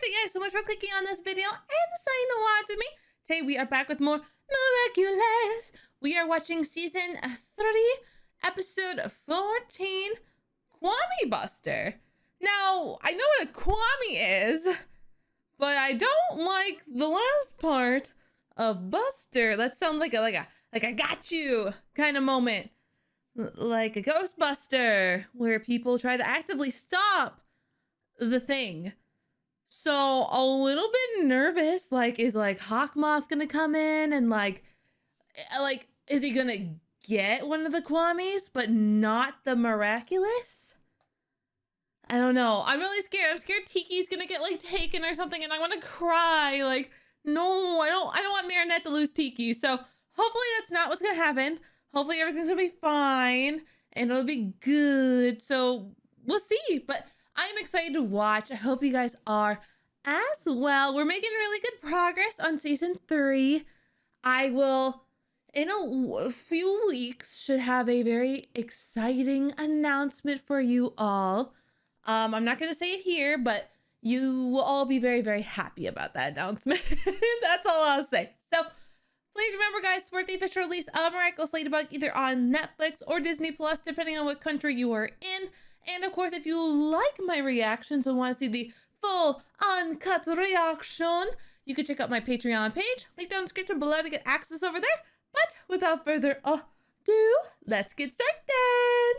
Thank you guys so much for clicking on this video and deciding to watch with me. Today we are back with more Miraculous. We are watching season 3, episode 14, KwamiBuster. Now, I know what a Kwami is, but I don't like the last part of Buster. That sounds like a got you kind of moment. Like a Ghostbuster, where people try to actively stop the thing. So a little bit nervous, is Hawkmoth gonna come in and like is he gonna get one of the Kwamis but not the Miraculous? I don't know. I'm really scared. I'm scared Tikki's gonna get taken or something and I want to cry. No, I don't want Marinette to lose Tikki. So hopefully that's not what's gonna happen. Hopefully everything's gonna be fine and it'll be good. So we'll see. But I'm excited to watch. I hope you guys are as well. We're making really good progress on season 3. I will, in a few weeks, should have a very exciting announcement for you all. I'm not going to say it here, but you will all be very, very happy about that announcement. That's all I'll say. So please remember, guys, support the official release of Miraculous Ladybug either on Netflix or Disney Plus, depending on what country you are in. And of course, if you like my reactions and want to see the full uncut reaction, you can check out my Patreon page. Link down in the description below to get access over there. But without further ado, let's get started.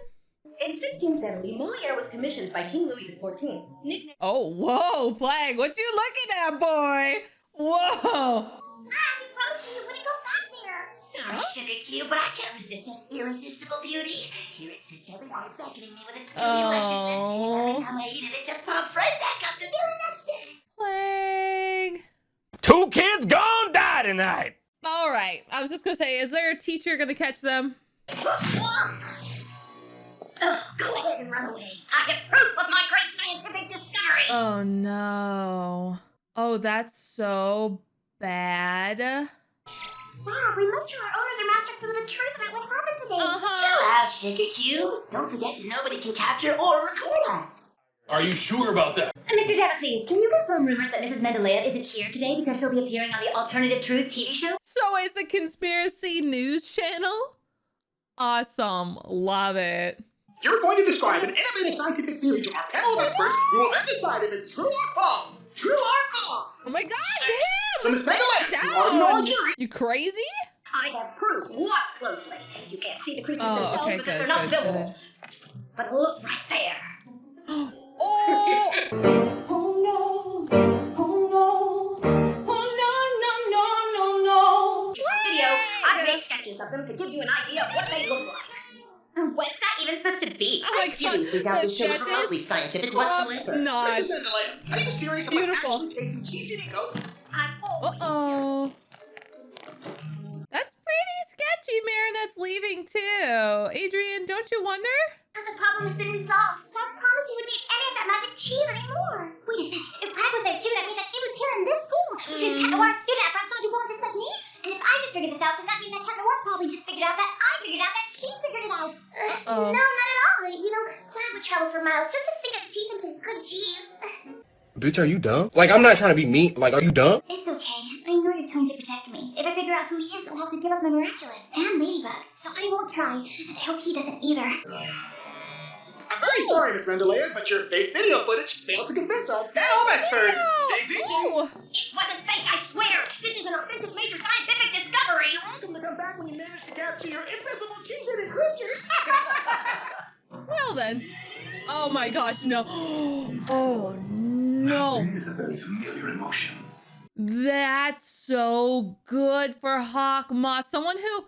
In 1670, Moliere was commissioned by King Louis XIV. Oh, whoa, Plagg, what you looking at, boy? Whoa. Plagg, you promised me you wouldn't go back there. Sorry, Sugar Cube, but I can't resist such irresistible beauty. Here it sits every night beckoning me with its gooey lusciousness. And every time I eat it, it just pops right back up the very next day. Plagg. 2 kids gone die tonight. All right, I was just gonna say, is there a teacher gonna catch them? Oh, go ahead and run away. I have proof of my great scientific discovery. Oh no. Oh, that's so bad. Plagg, we must tell our owners or master crew the truth about what happened today. Chill out, Sugar Cube. Don't forget that nobody can capture or record us. Are you sure about that? Mr. Damocles, can you confirm rumors that Mrs. Mendeleiev isn't here today because she'll be appearing on the Alternative Truth TV show? So it's a conspiracy news channel? Awesome. Love it. You're going to describe an innovative scientific theory to our panel of experts who will then decide if it's true or false. True or false? Oh my god, damn! So Miss Mendeleiev, you down. are no jury. You crazy? I have proof. Watch closely. You can't see the creatures themselves okay, because good, they're not good, visible. But look right there. Oh! Oh no! Oh no! Oh no! Video. I made sketches of them to give you an idea of what they look like. What's that even supposed to be? Oh my I seriously doubt this show is remotely scientific whatsoever. Not. Mrs. Mendeleiev, are you serious about actually chasing cheesy ghosts? I'm always Uh-oh. That's pretty sketchy. Marinette's leaving too. Adrian, don't you wonder? The problem has been resolved. Plagg promised he wouldn't eat any of that magic cheese anymore. Wait a sec. If Plagg was there too, that means that he was here in this school. If he's Cat Noir's student at Fram just like me. And if I just figured this out, then that means that Cat Noir probably just figured out that I figured out that he figured it out. Uh-oh. No, not at all. You know, Plagg would travel for miles just to sink his teeth into good cheese. Bitch, are you dumb? I'm not trying to be mean. Are you dumb? It's okay. I know you're trying to protect me. If I figure out who he is, I'll have to give up my Miraculous and Ladybug. So I won't try, and I hope he doesn't either. I'm very sorry, Miss Mendeleiev, but your fake video footage failed to convince our panel of experts. Stay patient. Oh. It wasn't fake, I swear! This is an authentic major scientific discovery! You're welcome to come back when you manage to capture your invisible cheese-eating creatures. Well then. Oh my gosh, no. Oh no. Pain is a very familiar emotion. That's so good for Hawkmoth. Someone who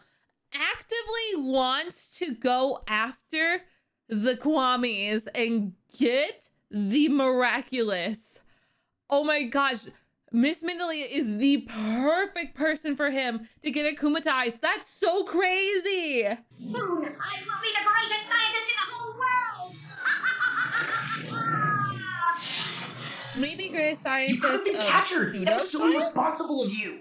actively wants to go after the Kwamis and get the Miraculous. Oh my gosh. Miss Mendeleiev is the perfect person for him to get akumatized. That's so crazy. Soon, I will be the greatest scientist in the whole world! Maybe greatest scientist You could have been captured. That was so pseudoscience? irresponsible of you.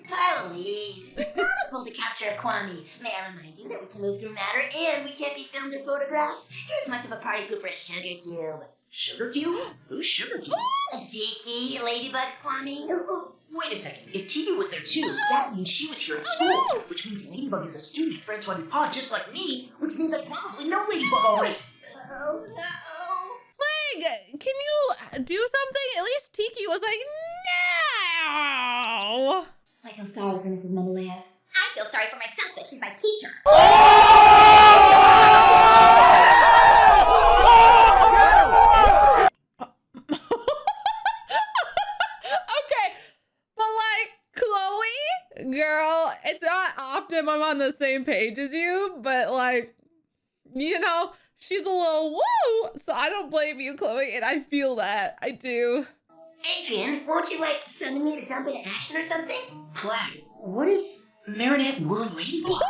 Please, it's possible to capture a Kwami. May I remind you that we can move through matter and we can't be filmed or photographed? You're as much of a party pooper as Sugar Cube. Sugar cube? Who's Sugar cube? Tikki, Ladybug's Kwami. Oh, wait a second. If Tikki was there too, that means she was here at school. Which means Ladybug is a student at Francois Dupont just like me, which means I probably know Ladybug already. Oh no. Plagg, can you do something? At least Tikki was like, no. I feel sorry for Mrs. Mendeleiev. I feel sorry for myself that she's my teacher. Okay, but like, Chloe, girl, it's not often I'm on the same page as you, but like, you know, she's a little woo, so I don't blame you, Chloe, and I feel that. I do. Adrian, won't you like summon me to jump into action or something? Plagg, what if Marinette were Ladybug?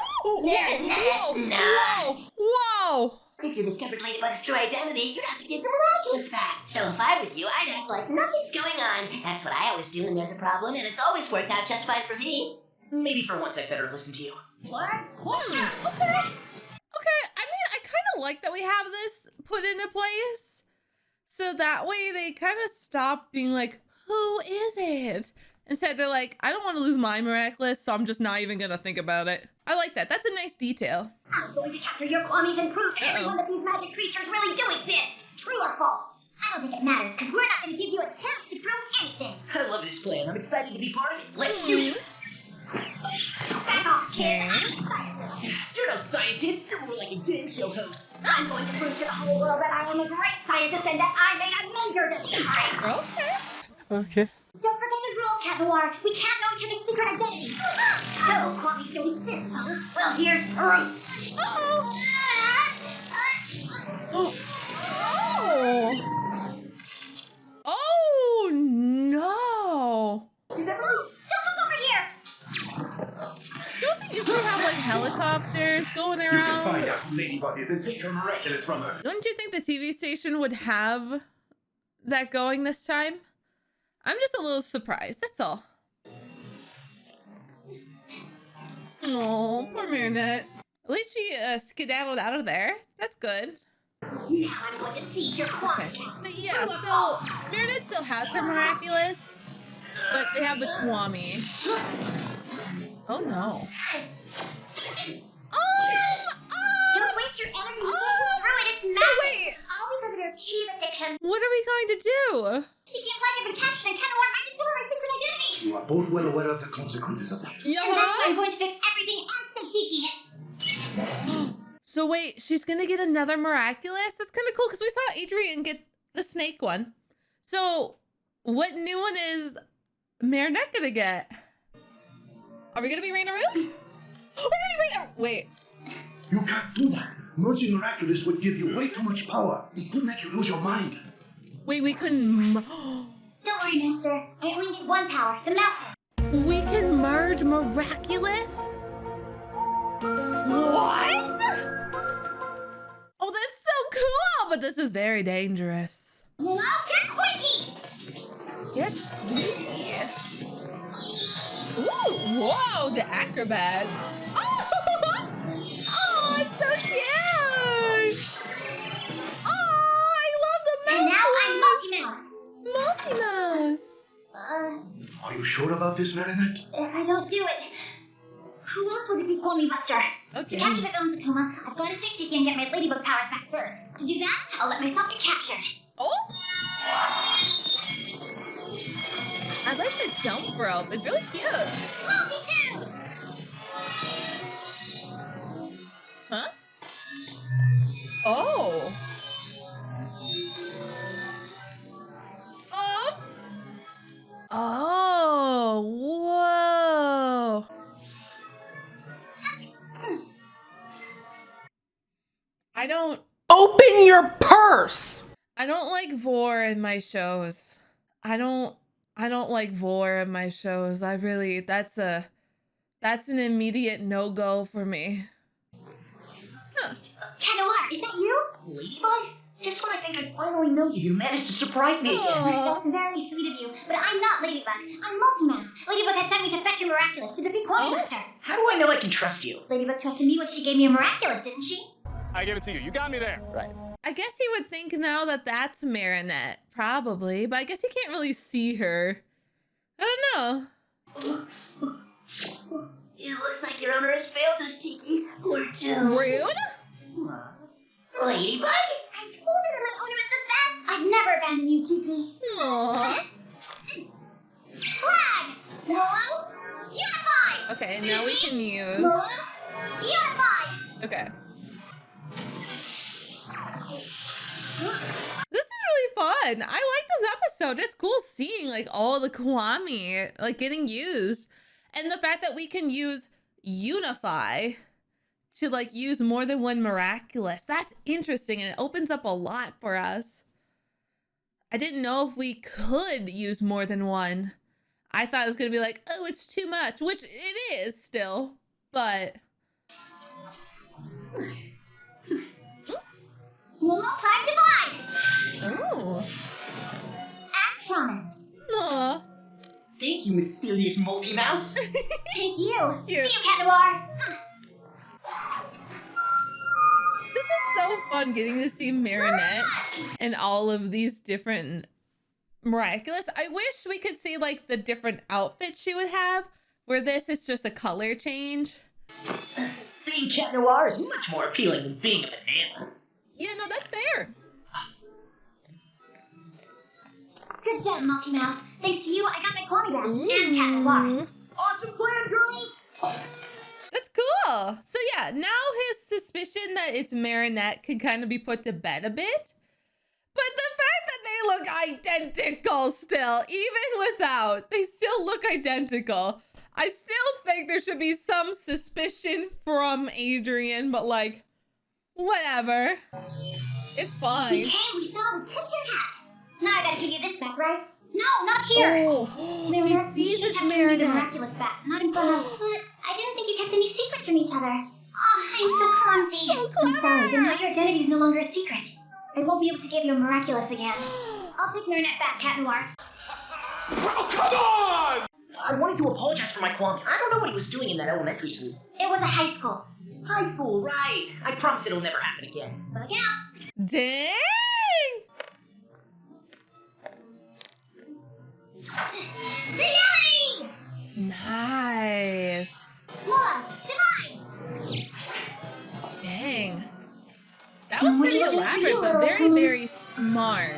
That's not. Whoa! Whoa! If you discovered Ladybug's true identity, you'd have to give the Miraculous back. So if I were you, I'd act like nothing's going on. That's what I always do when there's a problem, and it's always worked out just fine for me. Maybe for once I'd better listen to you. What? Okay, I mean, I kind of like that we have this put into place. So that way they kind of stop being like, who is it? Instead, they're like, I don't want to lose my Miraculous, so I'm just not even going to think about it. I like that. That's a nice detail. I'm going to capture your Kwamis and prove to everyone that these magic creatures really do exist. True or false? I don't think it matters, because we're not going to give you a chance to prove anything. I love this plan. I'm excited to be part of it. Let's do it. Back off, kid. I'm a scientist. You're no scientist. You're more like a game show host. I'm going to prove to the whole world that I am a great scientist and that I made a major discovery. Okay. Don't forget the rules, Cat Noir. We can't know each other's secret identity. So, Kwami still exists, huh? Well, here's proof. Oh. Oh, no. Is that really? Don't look over here. Don't they usually have like helicopters going You can around? find out who Ladybug is and take her Miraculous from her. Don't you think the TV station would have that going this time? I'm just a little surprised, that's all. Oh, poor Marinette. At least she skedaddled out of there. That's good. Now I'm going to seize your Kwami. But yeah, so Marinette still has her Miraculous, but they have the Kwami. Oh no. Don't waste your energy thinking through it. It's magic. wait. It's all because of your cheese addiction. What are we going to do? Tikki and Plagg have been captured and Cat Noir might discover my secret identity. You are both well aware of the consequences of that. And that's why I'm going to fix everything and save Tikki. So wait, she's gonna get another Miraculous? That's kind of cool because we saw Adrian get the snake one. So what new one is Marinette gonna get? Are we gonna be Raina Root? We're gonna be Raina. Wait. You can't do that. Merging Miraculous would give you way too much power. It could make you lose your mind. Wait, we couldn't. Don't worry, Master. I only need one power, the mouse. We can merge Miraculous? What? Oh, that's so cool, but this is very dangerous. Well, get Quintin. Get squeaky. Ooh, whoa, the acrobats. Oh, oh, it's so cute. Oh, I love the mouse. And now I'm Multi-mouse. Are you sure about this, Marinette? If I don't do it, who else would it be KwamiBuster? Okay. To capture the villain's Akuma, I've got to save Tikki and get my Ladybug powers back first. To do that, I'll let myself get captured. Oh. I like the jump rope. It's really cute. Multi-two! Huh? Oh. Oh, whoa. I don't... Open your purse! I don't like vor in my shows. I don't like vor in my shows. I really, that's an immediate no-go for me. Huh. Cat Noir, is that you? Ladybug? Just when I think I finally know you, you managed to surprise me again. That's very sweet of you, but I'm not Ladybug. I'm Multi-Mouse. Ladybug has sent me to fetch your Miraculous to defeat KwamiBuster. How do I know I can trust you? Ladybug trusted me when she gave me a Miraculous, didn't she? I give it to you. You got me there. Right. I guess he would think now that that's Marinette, probably, but I guess he can't really see her. I don't know. It looks like your owner has failed us, Tikki. We're doomed. Rude? Ladybug? I told her that my owner is the best. I'd never abandon you, Tikki. Aww. Plagg! Noah? Unify! Okay, now we can use... Noah? Unify! Okay. This is really fun. I like this episode. It's cool seeing like all the Kwami like getting used. And the fact that we can use Unify to like use more than one Miraculous. That's interesting and it opens up a lot for us. I didn't know if we could use more than one. I thought it was going to be like, oh, it's too much, which it is still, but... Momo Plagg divide! Oh. As promised. Aw. Thank you, mysterious multi-mouse. Thank you. Cute. See you, Cat Noir. This is so fun getting to see Marinette and all of these different Miraculous. I wish we could see like the different outfits she would have, where this is just a color change. Being Cat Noir is much more appealing than being a banana. Yeah, no, that's fair. Good job, Multi-Mouse. Thanks to you, I got my Kwami back and Cat Noir's. Awesome plan, girls! That's cool. So yeah, now his suspicion that it's Marinette can kind of be put to bed a bit. But the fact that they look identical still, even without, they still look identical. I still think there should be some suspicion from Adrian, but like, whatever. It's fine. We came, we saw, we tipped your hat. Now I gotta give you this back, right? No, not here. Oh, Marinette, he you sees should it's have given me the Marinette. Miraculous back, not in front of... But I didn't think you kept any secrets from each other. Oh, I'm so clumsy. So I'm sorry, clever. but now your identity is no longer a secret. I won't be able to give you a Miraculous again. I'll take Marinette back, Cat Noir. Oh, come on! I wanted to apologize for my Kwami. I don't know what he was doing in that elementary school. It was a high school. High school, right. I promise it'll never happen again. Look out. Dang! Reality! Nice. Mola, divide! Dang. That was pretty elaborate, but very, very smart.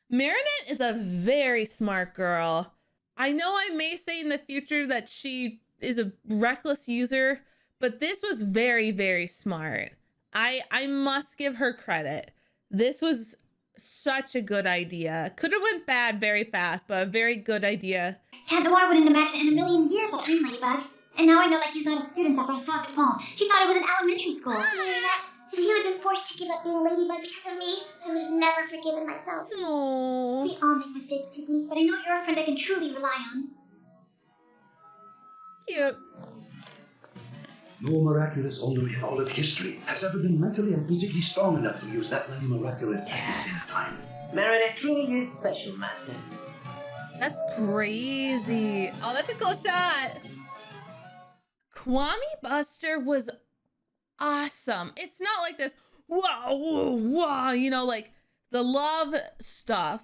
Marinette is a very smart girl. I know I may say in the future that she is a reckless user, but this was very, very smart. I must give her credit. This was such a good idea. Could have went bad very fast, but a very good idea. Cat Noir wouldn't imagine in a million years that I'm Ladybug. And now I know that he's not a student at François Dupont. He thought it was an elementary school. Marinette, if you had been forced to give up being Ladybug because of me, I would have never forgiven myself. Aww. We all make mistakes, Tikki, but I know you're a friend I can truly rely on. Cute. No Miraculous owner in all of history has ever been mentally and physically strong enough to use that many Miraculous at the same time. Marinette truly is special, Master. That's crazy. Oh, that's a cool shot. KwamiBuster was awesome. It's not like this, wow, whoa, wow, you know, like the love stuff,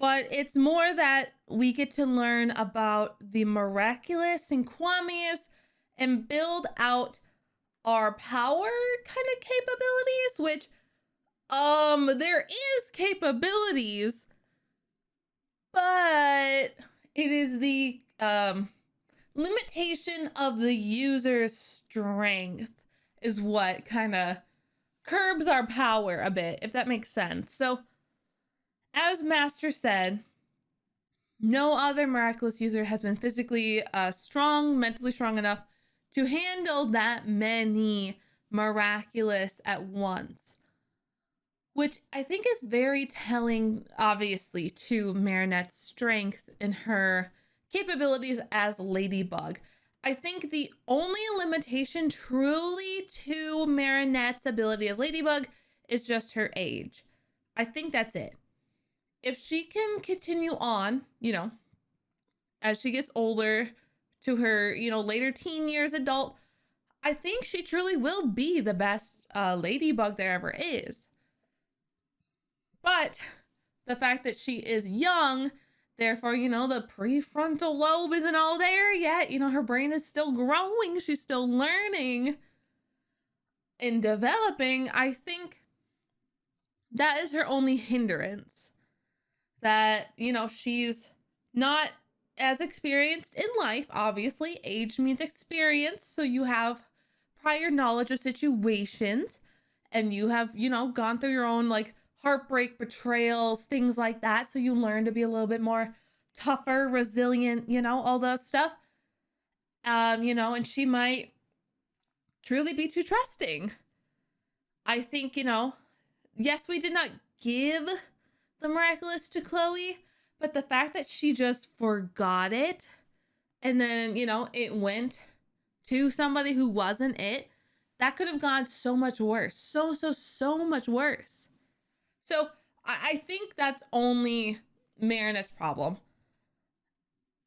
but it's more that we get to learn about the Miraculous and Kwamis and build out our power kind of capabilities, which there is capabilities, but it is the limitation of the user's strength is what kind of curbs our power a bit, if that makes sense. So as Master said, no other Miraculous user has been physically strong, mentally strong enough to handle that many Miraculous at once, which I think is very telling, obviously, to Marinette's strength and her capabilities as Ladybug. I think the only limitation truly to Marinette's ability as Ladybug is just her age. I think that's it. If she can continue on, you know, as she gets older to her, you know, later teen years, adult, I think she truly will be the best Ladybug there ever is. But the fact that she is young, therefore, you know, the prefrontal lobe isn't all there yet. You know, her brain is still growing. She's still learning and developing. I think that is her only hindrance. That, you know, she's not as experienced in life. Obviously, age means experience. So you have prior knowledge of situations and you have, you know, gone through your own like heartbreak, betrayals, things like that. So you learn to be a little bit more tougher, resilient, you know, all that stuff. You know, and she might truly be too trusting. I think, you know, yes, we did not give the miraculous to Chloe, but the fact that she just forgot it and then, you know, it went to somebody who wasn't it, that could have gone so much worse. So much worse. So I think that's only Marinette's problem.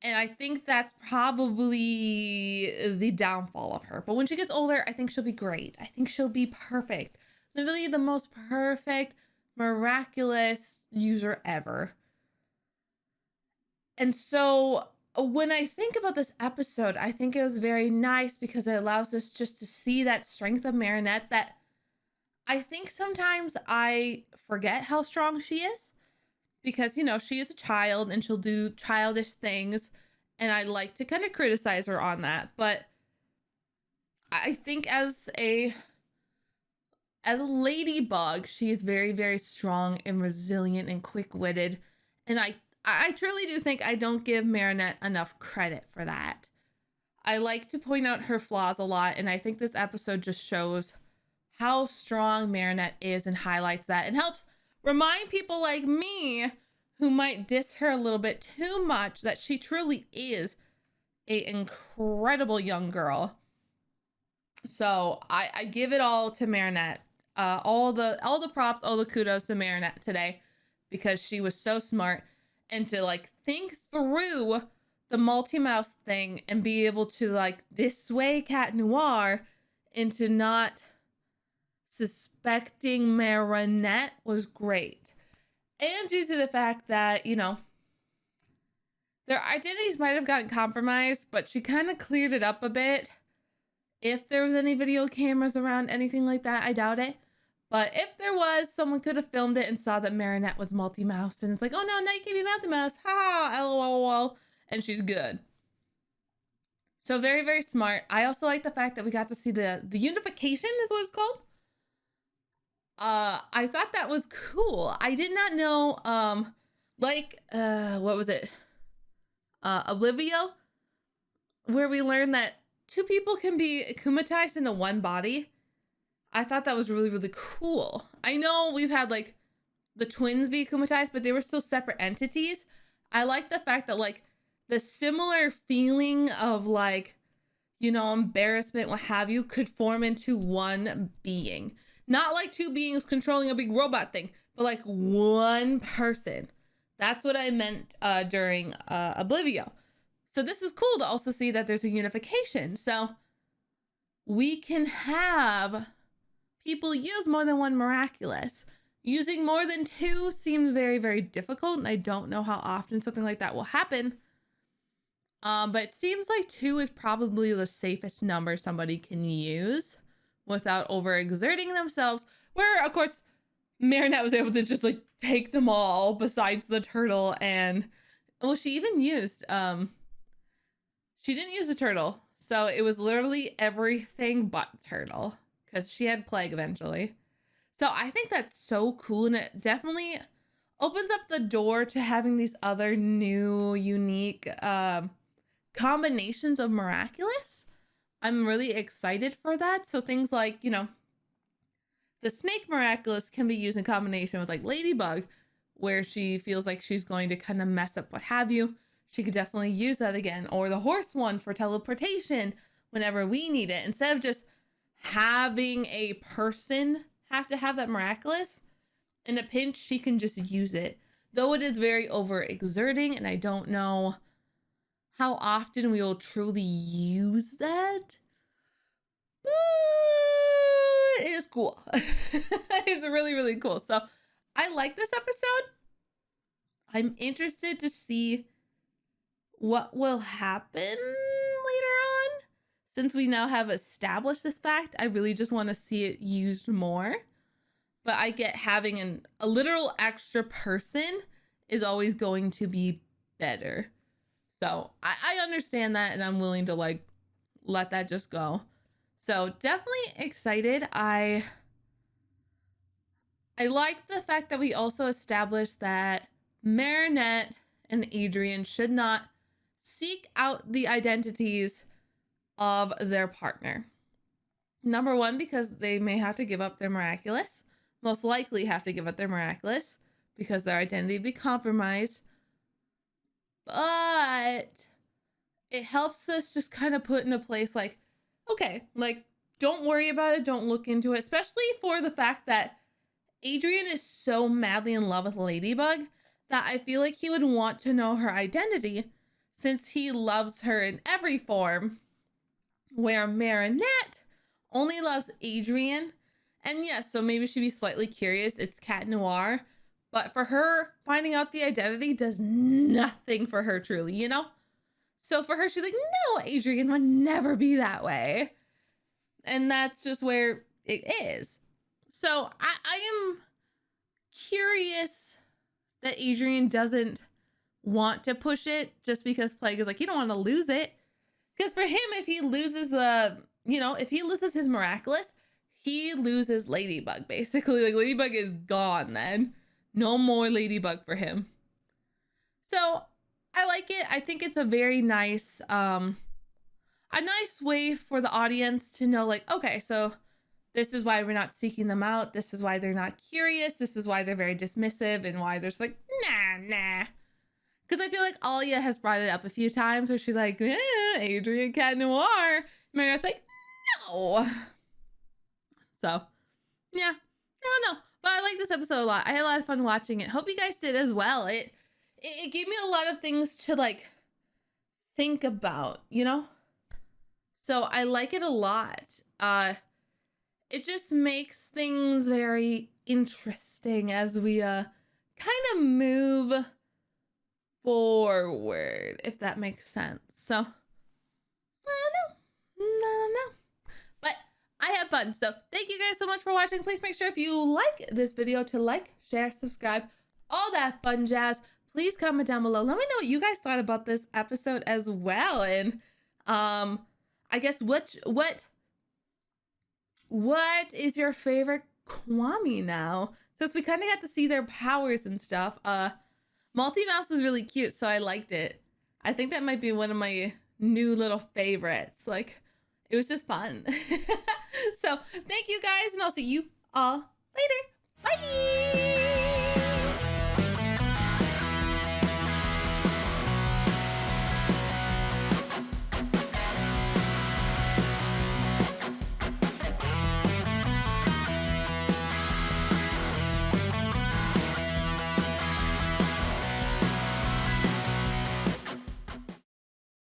And I think that's probably the downfall of her. But when she gets older, I think she'll be great. I think she'll be perfect. Literally the most perfect, miraculous user ever. And so when I think about this episode, I think it was very nice because it allows us just to see that strength of Marinette that I think sometimes I forget how strong she is. Because, you know, she is a child and she'll do childish things. And I like to kind of criticize her on that. But I think as a ladybug, she is very, very strong and resilient and quick-witted. And I truly do think I don't give Marinette enough credit for that. I like to point out her flaws a lot. And I think this episode just shows how strong Marinette is and highlights that and helps remind people like me who might diss her a little bit too much that she truly is an incredible young girl. So I give it all to Marinette. All the props, all the kudos to Marinette today because she was so smart and to like think through the multi-mouse thing and be able to like dissuade Cat Noir into not suspecting Marinette was great. And due to the fact that, you know, their identities might have gotten compromised, but she kind of cleared it up a bit. If there was any video cameras around, anything like that, I doubt it. But if there was, someone could have filmed it and saw that Marinette was multi-mouse. And it's like, oh no, now you can be multi-mouse. Ha, lol. And she's good. So very, very smart. I also like the fact that we got to see the unification is what it's called. I thought that was cool. I did not know, what was it? Olivia, where we learned that two people can be akumatized into one body. I thought that was really, really cool. I know we've had like the twins be akumatized, but they were still separate entities. I like the fact that like the similar feeling of like, you know, embarrassment, what have you, could form into one being. Not like two beings controlling a big robot thing, but like one person. That's what I meant during Oblivio. So this is cool to also see that there's a unification. So we can have people use more than one miraculous. Using more than two seems very, very difficult, and I don't know how often something like that will happen. But it seems like two is probably the safest number somebody can use without overexerting themselves, where of course Marinette was able to just like take them all besides the turtle. And well, she even used she didn't use the turtle, so it was literally everything but turtle because she had Plagg eventually. So I think that's so cool, and it definitely opens up the door to having these other new unique combinations of miraculous. I'm really excited for that. So things like, you know, the snake miraculous can be used in combination with like Ladybug, where she feels like she's going to kind of mess up what have you. She could definitely use that again. Or the horse one for teleportation whenever we need it. Instead of just having a person have to have that miraculous, in a pinch, she can just use it. Though it is very overexerting, and I don't know how often we will truly use that. But it is cool. It's really, really cool. So I like this episode. I'm interested to see what will happen later on. Since we now have established this fact, I really just want to see it used more. But I get having a literal extra person is always going to be better. So I understand that, and I'm willing to like let that just go. So definitely excited. I like the fact that we also established that Marinette and Adrian should not seek out the identities of their partner. Number one, because they may have to give up their Miraculous. Most likely have to give up their Miraculous because their identity be compromised. But it helps us just kind of put into place like, okay, like don't worry about it, don't look into it, especially for the fact that Adrian is so madly in love with Ladybug that I feel like he would want to know her identity since he loves her in every form, where Marinette only loves Adrian. And yes, so maybe she'd be slightly curious, it's Cat Noir, but for her, finding out the identity does nothing for her truly, you know? So for her, she's like, no, Adrian would never be that way. And that's just where it is. So I am curious that Adrian doesn't want to push it just because Plagg is like, you don't want to lose it. Because for him, if he loses if he loses his Miraculous, he loses Ladybug, basically. Like, Ladybug is gone then. No more Ladybug for him. So I like it. I think it's a very nice, a nice way for the audience to know, like, okay, so this is why we're not seeking them out. This is why they're not curious. This is why they're very dismissive and why there's like, nah. Because I feel like Alia has brought it up a few times where she's like, Adrian Cat Noir. Marinette's like, no. So, yeah, I don't know. But I like this episode a lot. I had a lot of fun watching it. Hope you guys did as well. It gave me a lot of things to like think about, you know? So I like it a lot. It just makes things very interesting as we kind of move forward, if that makes sense. So I don't know. But I had fun. So thank you guys so much for watching. Please make sure if you like this video to like, share, subscribe, all that fun jazz. Please comment down below. Let me know what you guys thought about this episode as well. And I guess what is your favorite Kwami now? Since we kind of got to see their powers and stuff. Multi-Mouse is really cute, so I liked it. I think that might be one of my new little favorites. Like, it was just fun. So, thank you guys, and I'll see you all later. Bye!